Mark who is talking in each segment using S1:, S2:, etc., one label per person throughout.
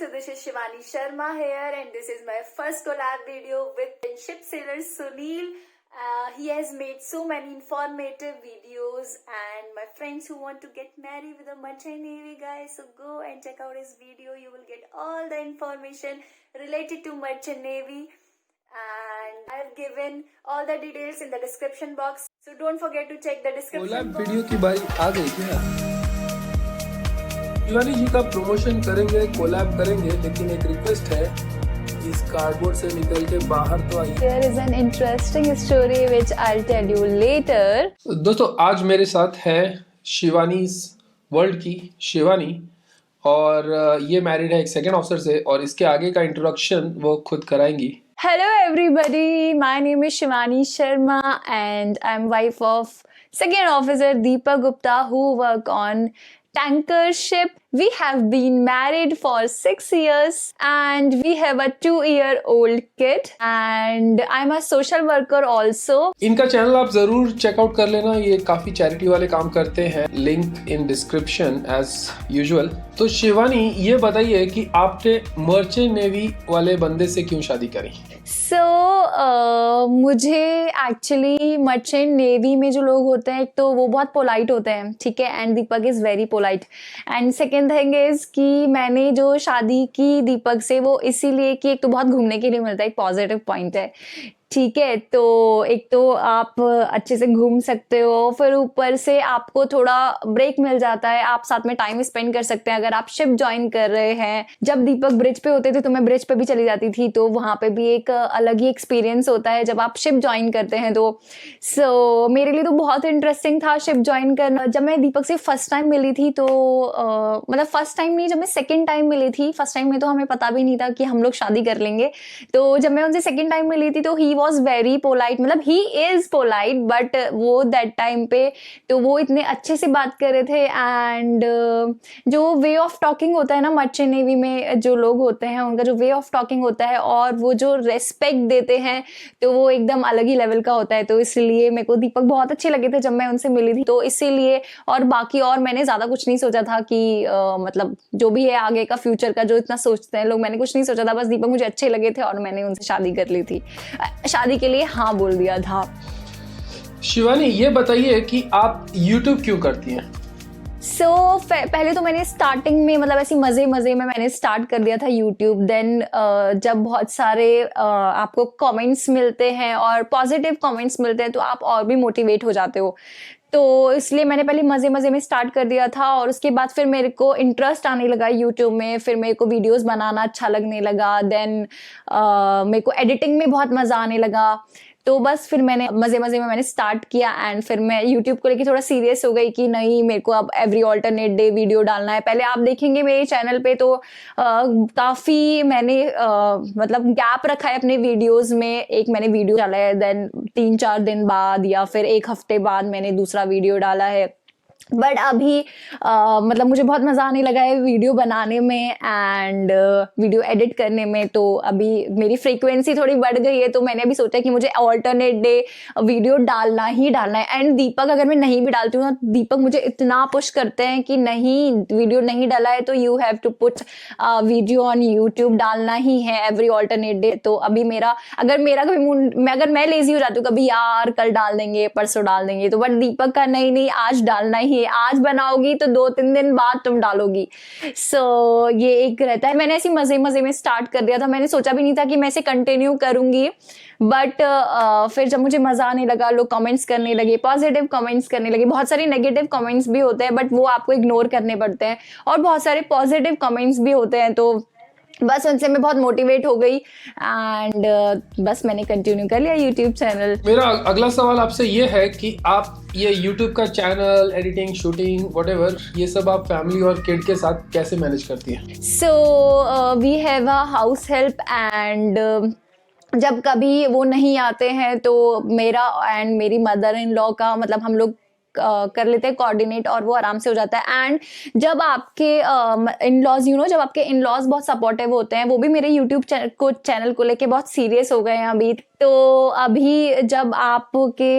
S1: So this is Shivani Sharma here, and this is my first collab video with friendship sailor Sunil. He has made so many informative videos, and my friends who want to get married with a Merchant Navy guy, so go and check out his video. You will get all the information related to Merchant Navy, and I have given all the details in the description box. So don't forget to check the description
S2: collab
S1: box.
S2: Video की बारी आ गई क्या? शिवानी जी का promotion करेंगे, collab करेंगे, लेकिन एक request है, इस कार्डबोर्ड से निकल के बाहर तो आइए।
S3: There is an interesting story which I'll tell you later.
S2: दोस्तों, आज मेरे साथ है शिवानी वर्ल्ड की शिवानी, और ये मैरिड है एक सेकंड ऑफिसर से, और इसके आगे का इंट्रोडक्शन वो खुद कराएंगी।
S3: Hello everybody, my name is Shivani Sharma and I'm wife of second officer Deepak Gupta who work on tanker ship. We have been married for 6 years and we have a 2-year-old kid and I'm a social worker also.
S2: इनका channel आप जरूर checkout कर लेना, ये काफी charity वाले काम करते हैं, link in description as usual. तो शिवानी, ये बताइए कि आपने मर्चेंट नेवी वाले बंदे से क्यों शादी करी?
S3: मुझे एक्चुअली मर्चेंट नेवी में जो लोग होते हैं, एक तो वो बहुत पोलाइट होते हैं, ठीक है, and Deepak is very polite, and second thing is कि मैंने जो शादी की दीपक से वो इसीलिए कि एक तो बहुत घूमने के लिए मिलता है, एक पॉजिटिव पॉइंट है, ठीक है। तो एक तो आप अच्छे से घूम सकते हो, फिर ऊपर से आपको थोड़ा ब्रेक मिल जाता है, आप साथ में टाइम स्पेंड कर सकते हैं। अगर आप शिप ज्वाइन कर रहे हैं, जब दीपक ब्रिज पे होते थे तो मैं ब्रिज पे भी चली जाती थी, तो वहाँ पे भी एक अलग ही एक्सपीरियंस होता है जब आप शिप ज्वाइन करते हैं। तो मेरे लिए तो बहुत इंटरेस्टिंग था शिप ज्वाइन करना। जब मैं दीपक से फर्स्ट टाइम मिली थी तो मतलब फर्स्ट टाइम नहीं, जब मैं सेकेंड टाइम मिली थी, फर्स्ट टाइम में तो हमें पता भी नहीं था कि हम लोग शादी कर लेंगे। तो जब मैं उनसे सेकेंड टाइम मिली थी तो ही वॉज वेरी पोलाइट, मतलब ही इज पोलाइट, बट वो दैट टाइम पे तो वो इतने अच्छे से बात कर रहे थे, एंड जो वे ऑफ टॉकिंग होता है ना मर्चेंट नेवी में, जो लोग होते हैं उनका जो वे ऑफ टॉकिंग होता है और वो जो रेस्पेक्ट देते हैं, तो वो एकदम अलग ही लेवल का होता है। तो इसलिए मेरे को दीपक बहुत अच्छे लगे थे जब मैं उनसे मिली थी, तो इसीलिए। और बाकी और मैंने ज़्यादा कुछ नहीं सोचा था कि मतलब जो भी है आगे का फ्यूचर का जो इतना सोचते हैं लोग, मैंने कुछ नहीं सोचा था, बस दीपक मुझे अच्छे लगे थे और मैंने उनसे शादी कर ली थी, शादी के लिए हाँ बोल दिया था।
S2: शिवानी, ये बताइए कि आप YouTube क्यों करती हैं?
S3: पहले तो मैंने स्टार्टिंग में मतलब ऐसी मज़े में मैंने स्टार्ट कर दिया था YouTube। देन जब बहुत सारे आपको कमेंट्स मिलते हैं और पॉजिटिव कमेंट्स मिलते हैं तो आप और भी मोटिवेट हो जाते हो, तो इसलिए मैंने पहले मज़े में स्टार्ट कर दिया था। और उसके बाद फिर मेरे को इंटरेस्ट आने लगा यूट्यूब में, फिर मेरे को वीडियोस बनाना अच्छा लगने लगा। देन मेरे को एडिटिंग में बहुत मज़ा आने लगा, तो बस फिर मैंने मज़े में मैंने स्टार्ट किया, एंड फिर मैं यूट्यूब को लेके थोड़ा सीरियस हो गई कि नहीं, मेरे को अब एवरी ऑल्टरनेट डे वीडियो डालना है। पहले आप देखेंगे मेरे चैनल पे तो काफ़ी मैंने मतलब गैप रखा है अपने वीडियोस में। एक मैंने वीडियो डाला है, देन 3-4 दिन बाद या फिर 1 हफ्ते बाद मैंने दूसरा वीडियो डाला है, बट अभी मतलब मुझे बहुत मज़ा आने लगा है वीडियो बनाने में एंड वीडियो एडिट करने में। तो अभी मेरी फ्रीक्वेंसी थोड़ी बढ़ गई है, तो मैंने अभी सोचा कि मुझे ऑल्टरनेट डे वीडियो डालना ही डालना है। एंड दीपक, अगर मैं नहीं भी डालती हूँ ना, दीपक मुझे इतना पुश करते हैं कि नहीं, वीडियो नहीं डाला है तो you have to put video on YouTube, डालना ही है एवरी ऑल्टरनेट डे। तो अभी अगर मैं लेजी हो जाती हूँ कभी, यार कल डाल देंगे, परसों डाल देंगे, तो बट दीपक का नहीं, आज डालना ही, आज बनाओगी तो 2-3 दिन बाद तुम डालोगी। ये एक रहता है। मैंने ऐसी मजे में स्टार्ट कर दिया था, मैंने सोचा भी नहीं था कि मैं इसे कंटिन्यू करूंगी, बट फिर जब मुझे मजा आने लगा, लोग कमेंट्स करने लगे, पॉजिटिव कमेंट्स करने लगे। बहुत सारे नेगेटिव कमेंट्स भी होते हैं बट वो आपको इग्नोर करने पड़ते हैं, और बहुत सारे पॉजिटिव कमेंट्स भी होते हैं, तो बस उनसे मैं बहुत मोटिवेट हो गई एंड बस मैंने कंटिन्यू कर लिया यूट्यूब चैनल।
S2: मेरा अगला सवाल आपसे ये है कि आप ये यूट्यूब का चैनल, एडिटिंग, शूटिंग, व्हाटएवर, ये सब आप फैमिली और किड के साथ कैसे मैनेज करती हैं?
S3: We have a house help, and जब कभी वो नहीं आते हैं तो मेरा एंड मेरी मदर इन लॉ का मतलब हम लोग कर लेते हैं कोऑर्डिनेट, और वो आराम से हो जाता है। एंड जब आपके इन-लॉज जब आपके इन-लॉज बहुत सपोर्टिव होते हैं, वो भी मेरे यूट्यूब चैनल को लेके बहुत सीरियस हो गए हैं अभी। तो अभी जब आपके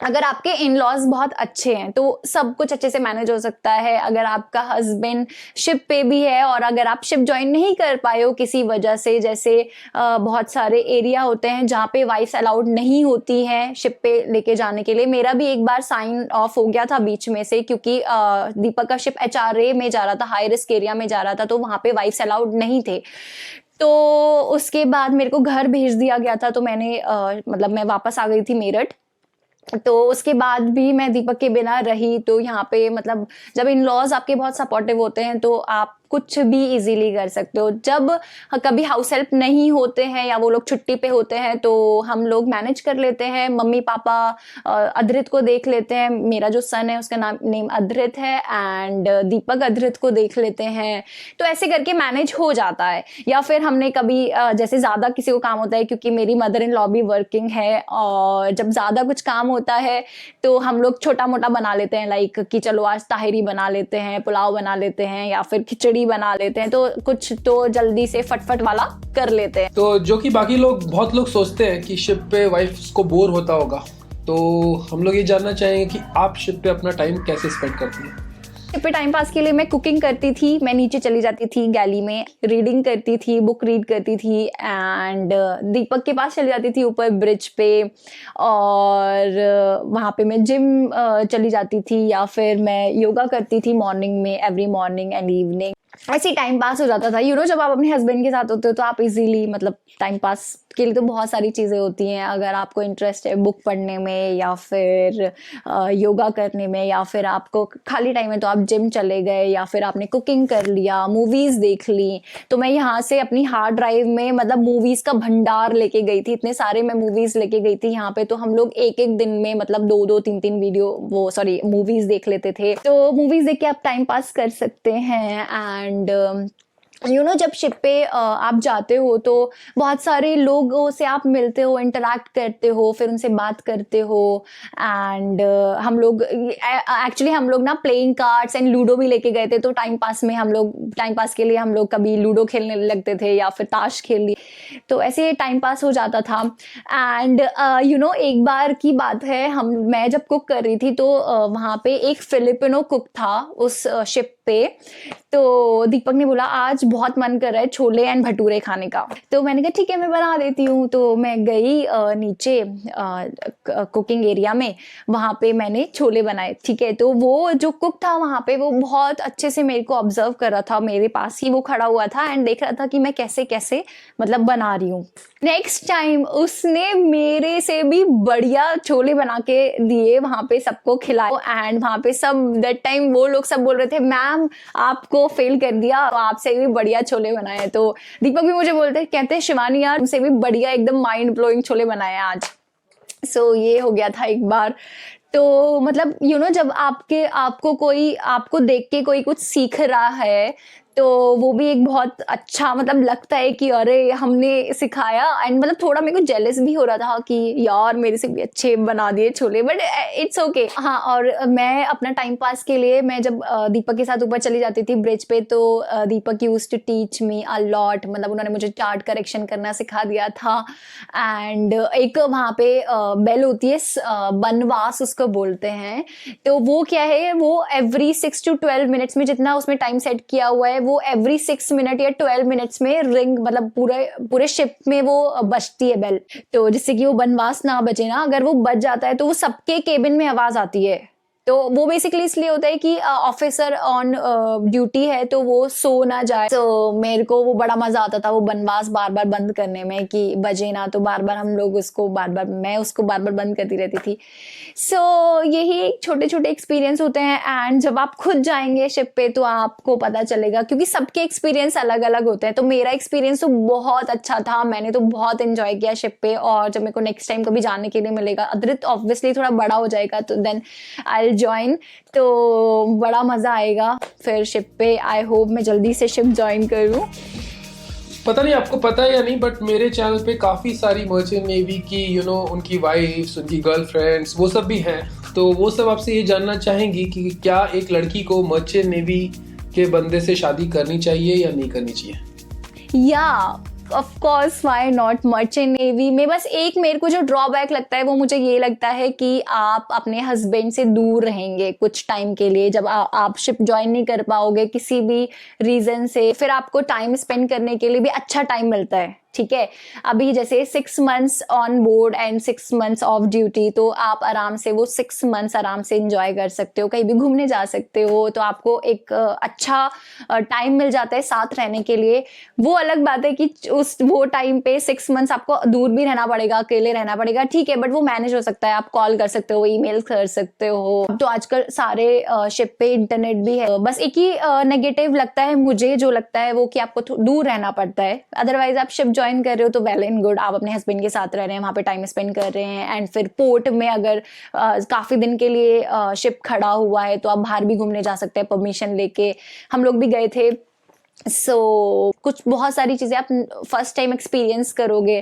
S3: अगर आपके इन लॉज बहुत अच्छे हैं तो सब कुछ अच्छे से मैनेज हो सकता है। अगर आपका हस्बैंड शिप पे भी है और अगर आप शिप ज्वाइन नहीं कर पाए हो किसी वजह से, जैसे बहुत सारे एरिया होते हैं जहाँ पे वाइफ्स अलाउड नहीं होती हैं शिप पे लेके जाने के लिए। मेरा भी एक बार साइन ऑफ हो गया था बीच में से, क्योंकि दीपक का शिप HRA में जा रहा था, हाई रिस्क एरिया में जा रहा था, तो वहाँ पे वाइफ्स अलाउड नहीं थे। तो उसके बाद मेरे को घर भेज दिया गया था, तो मैंने मतलब मैं वापस आ गई थी मेरठ। तो उसके बाद भी मैं दीपक के बिना रही। तो यहाँ पे मतलब जब इन लॉज आपके बहुत सपोर्टिव होते हैं तो आप कुछ भी इजीली कर सकते हो। जब कभी हाउस हेल्प नहीं होते हैं या वो लोग छुट्टी पे होते हैं तो हम लोग मैनेज कर लेते हैं। मम्मी पापा अधृत को देख लेते हैं, मेरा जो सन है उसका नेम अधृत है, एंड दीपक अधृत को देख लेते हैं। तो ऐसे करके मैनेज हो जाता है। या फिर हमने कभी जैसे ज़्यादा किसी को काम होता है, क्योंकि मेरी मदर इन लॉ भी वर्किंग है, और जब ज़्यादा कुछ काम होता है तो हम लोग छोटा मोटा बना लेते हैं, लाइक कि चलो आज ताहिरी बना लेते हैं, पुलाव बना लेते हैं, या फिर खिचड़ी बना लेते हैं। तो कुछ तो जल्दी से फटफट वाला कर लेते हैं।
S2: तो जो कि बाकी लोग, बहुत लोग सोचते हैं कि शिप पे वाइफ्स को बोर होता होगा, तो हम लोग ये जानना चाहेंगे कि आप शिप पे अपना टाइम कैसे स्पेंड करती हैं।
S3: शिप पे टाइम पास के लिए मैं कुकिंग करती थी, मैं नीचे चली जाती थी गैली में, रीडिंग करती थी, बुक रीड करती थी, एंड दीपक के पास चली जाती थी ऊपर ब्रिज पे, और वहाँ पे मैं जिम चली जाती थी, या फिर मैं योगा करती थी मॉर्निंग में, एवरी मॉर्निंग एंड इवनिंग। ऐसे ही टाइम पास हो जाता था। जब आप अपने हस्बैंड के साथ होते हो तो आप इजीली मतलब टाइम पास के लिए तो बहुत सारी चीज़ें होती हैं। अगर आपको इंटरेस्ट है बुक पढ़ने में, या फिर योगा करने में, या फिर आपको खाली टाइम है तो आप जिम चले गए, या फिर आपने कुकिंग कर लिया, मूवीज़ देख ली। तो मैं यहाँ से अपनी हार्ड ड्राइव में मतलब मूवीज़ का भंडार लेके गई थी, इतने सारे मैं मूवीज़ लेके गई थी यहाँ पे। तो हम लोग एक एक दिन में मतलब 2-2 3-3 मूवीज़ देख लेते थे। तो मूवीज़ देख के आप टाइम पास कर सकते हैं। एंड जब शिप पे आप जाते हो तो बहुत सारे लोगों से आप मिलते हो, इंटरैक्ट करते हो, फिर उनसे बात करते हो। एंड हम लोग ना प्लेइंग कार्ड्स एंड लूडो भी लेके गए थे। तो टाइम पास के लिए हम लोग कभी लूडो खेलने लगते थे या फिर ताश खेल ली। तो ऐसे टाइम पास हो जाता था। एंड एक बार की बात है, मैं जब कुक कर रही थी तो वहाँ पे एक फिलिपिनो कुक था उस शिप पे। तो दीपक ने बोला आज बहुत मन कर रहा है छोले एंड भटूरे खाने का। तो मैंने कहा ठीक है मैं बना देती हूँ। तो मैं गई नीचे कुकिंग एरिया में, वहाँ पे मैंने छोले बनाए। ठीक है, तो वो जो कुक था वहाँ पे वो बहुत अच्छे से मेरे को ऑब्जर्व कर रहा था, मेरे पास ही वो खड़ा हुआ था एंड देख रहा था कि मैं कैसे कैसे मतलब बना रही हूँ। नेक्स्ट टाइम उसने मेरे से भी बढ़िया छोले बना के दिए, वहाँ पे सबको खिलाए। एंड वहाँ पे सब दैट टाइम वो लोग सब बोल रहे थे मैम आपको फेल कर दिया, तो आपसे भी बढ़िया छोले बनाए। तो दीपक भी मुझे कहते हैं शिवानी यार तुमसे भी बढ़िया एकदम माइंड ब्लोइंग छोले बनाए आज। सो ये हो गया था एक बार। तो मतलब जब आपको देख के कोई कुछ सीख रहा है तो वो भी एक बहुत अच्छा मतलब लगता है कि अरे हमने सिखाया। एंड मतलब थोड़ा मेरे को जेलस भी हो रहा था कि यार मेरे से भी अच्छे बना दिए छोले, बट इट्स ओके। हाँ, और मैं अपना टाइम पास के लिए मैं जब दीपक के साथ ऊपर चली जाती थी ब्रिज पे, तो Deepak used to teach me a lot. मतलब उन्होंने मुझे चार्ट करेक्शन करना सिखा दिया था। एंड एक वहाँ पे बेल होती है, बनवास उसको बोलते हैं। तो वो क्या है, वो एवरी 6 to 12 मिनट्स में जितना उसमें टाइम सेट किया हुआ है वो एवरी 6 मिनट या 12 मिनट्स में रिंग मतलब पूरे शिप में वो बजती है बेल। तो जिससे कि वो बनवास ना बचे ना, अगर वो बज जाता है तो वो सबके केबिन में आवाज आती है। तो वो बेसिकली इसलिए होता है कि ऑफिसर ऑन ड्यूटी है तो वो सो ना जाए। तो मेरे को वो बड़ा मजा आता था वो बनवास बार बार बंद करने में कि बजे ना, तो बार बार मैं उसको बार बार बंद करती रहती थी। सो यही छोटे छोटे एक्सपीरियंस होते हैं। एंड जब आप खुद जाएंगे शिप पे तो आपको पता चलेगा, क्योंकि सबके एक्सपीरियंस अलग अलग होते हैं। तो मेरा एक्सपीरियंस तो बहुत अच्छा था, मैंने तो बहुत एंजॉय किया शिप पे। और जब मेरे को नेक्स्ट टाइम कभी जाने के लिए मिलेगा, अदृत ऑब्वियसली थोड़ा बड़ा हो जाएगा तो देन आई ज्वाइन, तो बड़ा मजा आएगा फिर शिप पे। आई होप मैं जल्दी से शिप ज्वाइन करूं।
S2: पता नहीं आपको पता है या नहीं, बट मेरे चैनल पे काफ़ी सारी मर्चेंट नेवी की उनकी वाइफ्स, उनकी गर्लफ्रेंड्स वो सब भी हैं। तो वो सब आपसे ये जानना चाहेंगी कि क्या एक लड़की को मर्चेंट नेवी के बंदे से शादी करनी चाहिए या नहीं करनी चाहिए।
S3: या of course why not, merchant navy में बस एक मेरे को जो ड्रॉबैक लगता है वो मुझे ये लगता है कि आप अपने हस्बैंड से दूर रहेंगे कुछ टाइम के लिए। जब आप शिप ज्वाइन नहीं कर पाओगे किसी भी रीजन से, फिर आपको टाइम स्पेंड करने के लिए भी अच्छा टाइम मिलता है, ठीक है। अभी जैसे 6 months on board and 6 months of duty, तो आप आराम से वो 6 months आराम से एंजॉय कर सकते हो, कहीं भी घूमने जा सकते हो, तो आपको एक अच्छा टाइम मिल जाता है साथ रहने के लिए। वो अलग बात है कि वो टाइम पे 6 months आपको दूर भी रहना पड़ेगा, अकेले रहना पड़ेगा, ठीक है, बट वो मैनेज हो सकता है। आप कॉल कर सकते हो, ईमेल कर सकते हो, तो आजकल सारे शिप पे इंटरनेट भी है। बस एक ही नेगेटिव लगता है मुझे, जो लगता है वो कि आपको दूर रहना पड़ता है। अदरवाइज आप शिप ज्वाइन कर रहे हो तो वेल एंड गुड, आप अपने हस्बैंड के साथ रह रहे हैं, वहां पे टाइम स्पेंड कर रहे हैं। एंड फिर पोर्ट में अगर काफी दिन के लिए शिप खड़ा हुआ है तो आप बाहर भी घूमने जा सकते हैं परमिशन लेके। हम लोग भी गए थे। कुछ बहुत सारी चीजें आप फर्स्ट टाइम एक्सपीरियंस करोगे,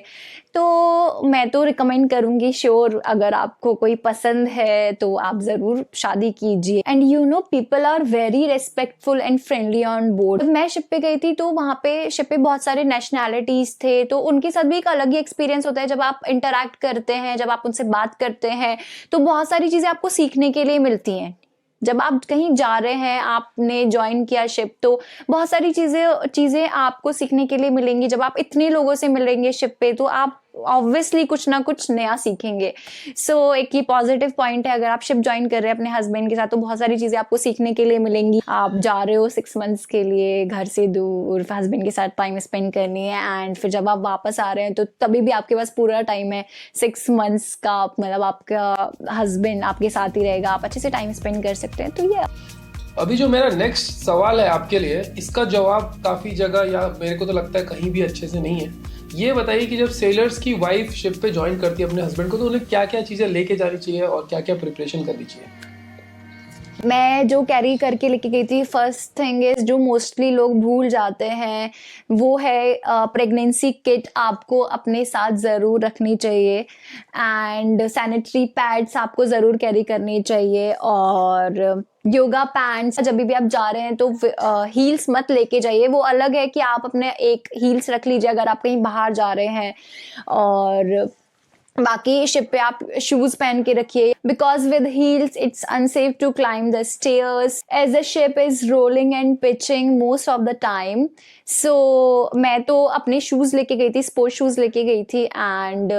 S3: तो मैं तो रिकमेंड करूंगी श्योर, अगर आपको कोई पसंद है तो आप जरूर शादी कीजिए। And you know people are very respectful and friendly on board. मैं शिप पे गई थी तो वहाँ पे शिप पे बहुत सारे नेशनैलिटीज थे, तो उनके साथ भी एक अलग ही एक्सपीरियंस होता है। जब आप इंटरेक्ट करते हैं, जब आप उनसे बात करते हैं, तो बहुत सारी चीजें आपको सीखने के लिए मिलती हैं। जब आप कहीं जा रहे हैं, आपने ज्वाइन किया शिप, तो बहुत सारी चीजें आपको सीखने के लिए मिलेंगी। जब आप इतने लोगों से मिलेंगे शिप पे, तो आप ऑब्वियसली कुछ ना कुछ नया सीखेंगे। एक ये पॉजिटिव पॉइंट है। अगर आप शिप ज्वाइन कर रहे हैं अपने हस्बैंड के साथ, तो बहुत सारी चीजें आपको सीखने के लिए मिलेंगी। आप जा रहे हो 6 months के लिए घर से दूर, हस्बैंड के साथ टाइम स्पेंड करनी है, एंड फिर जब आप वापस आ रहे हैं तो तभी भी आपके पास पूरा टाइम है 6 months का, मतलब आपका हस्बैंड आपके साथ ही रहेगा, आप अच्छे से टाइम स्पेंड कर सकते हैं। तो ये
S2: अभी जो मेरा नेक्स्ट सवाल है आपके लिए, इसका जवाब काफी जगह या मेरे को तो लगता है कहीं भी अच्छे से नहीं है। ये बताइए कि जब सेलर्स की वाइफ शिप पे ज्वाइन करती है अपने हस्बैंड को, तो उन्हें क्या क्या चीजें लेके जानी चाहिए और क्या क्या प्रिपरेशन करनी चाहिए।
S3: मैं जो कैरी करके लेके गई थी, फर्स्ट थिंग इज जो मोस्टली लोग भूल जाते हैं, वो है प्रेगनेंसी किट आपको अपने साथ ज़रूर रखनी चाहिए। एंड सैनिटरी पैड्स आपको ज़रूर कैरी करनी चाहिए, और योगा पैंट्स। जब भी आप जा रहे हैं तो हील्स मत लेके जाइए। वो अलग है कि आप अपने एक हील्स रख लीजिए अगर आप कहीं बाहर जा रहे हैं, और बाकी शिप पे आप शूज पहन के रखिए, because with heels it's unsafe to climb the stairs as the ship is rolling and pitching most of the time. मैं तो अपने शूज लेके गई थी, स्पोर्ट्स शूज लेके गई थी, एंड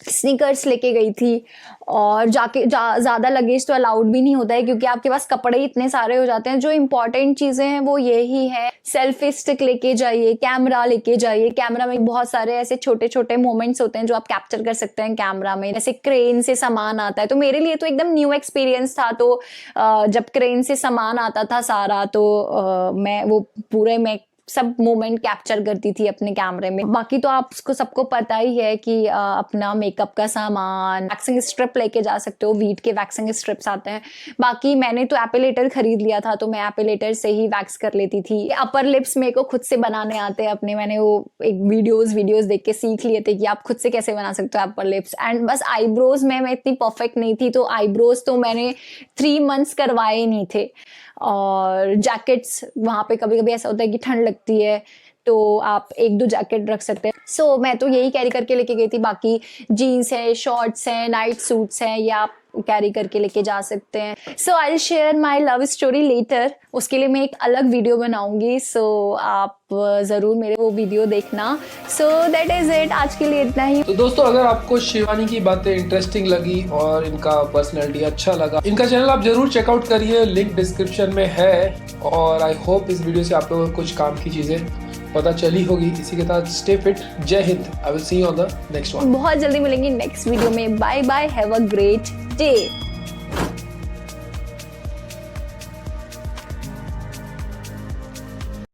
S3: स्नीकर्स लेके गई थी। और ज़्यादा लगेज तो अलाउड भी नहीं होता है, क्योंकि आपके पास कपड़े ही इतने सारे हो जाते हैं। जो इंपॉर्टेंट चीज़ें हैं वो यही है। सेल्फी स्टिक लेके जाइए, कैमरा लेके जाइए। कैमरा में बहुत सारे ऐसे छोटे छोटे मोमेंट्स होते हैं जो आप कैप्चर कर सकते हैं कैमरा में, जैसे क्रेन से सामान आता है। तो मेरे लिए तो एकदम न्यू एक्सपीरियंस था। तो जब क्रेन से सामान आता था सारा, तो मैं वो पूरे में सब मोमेंट कैप्चर करती थी अपने कैमरे में। बाकी तो आपको सबको पता ही है कि अपना मेकअप का सामान, वैक्सिंग स्ट्रिप लेके जा सकते हो, वीट के वैक्सिंग स्ट्रिप्स आते हैं। बाकी मैंने तो एपिलेटर खरीद लिया था, तो मैं एपिलेटर से ही वैक्स कर लेती थी। अपर लिप्स मेरे को खुद से बनाने आते हैं अपने, मैंने वो एक वीडियोस देख के सीख लिए थे कि आप खुद से कैसे बना सकते हो अपर लिप्स। एंड बस आईब्रोज में मैं इतनी परफेक्ट नहीं थी, तो आईब्रोज तो मैंने 3 months करवाए नहीं थे। और जैकेट्स, वहाँ पे कभी कभी ऐसा होता है कि ठंड लगती है, तो आप 1-2 जैकेट रख सकते हैं। मैं तो यही कैरी करके लेके गई थी। बाकी जीन्स है, शॉर्ट्स हैं, नाइट सूट्स हैं, या आप कैरी करके लेके जा सकते हैं। I will share my love story later. उसके लिए मैं एक अलग वीडियो बनाऊंगी, आप जरूर मेरे वो वीडियो देखना। दैट इज इट, आज के लिए इतना ही।
S2: तो दोस्तों, अगर आपको शिवानी की बातें इंटरेस्टिंग लगी और इनका पर्सनैलिटी अच्छा लगा, इनका चैनल आप जरूर चेकआउट करिए, लिंक डिस्क्रिप्शन में है। और आई होप इस वीडियो से आप लोगों को कुछ काम की चीजें पता चली होगी। इसी के साथ stay fit, Jai Hind. I will see you on the next one.
S3: बहुत जल्दी मिलेंगे नेक्स्ट वीडियो में। Bye bye, have a great day.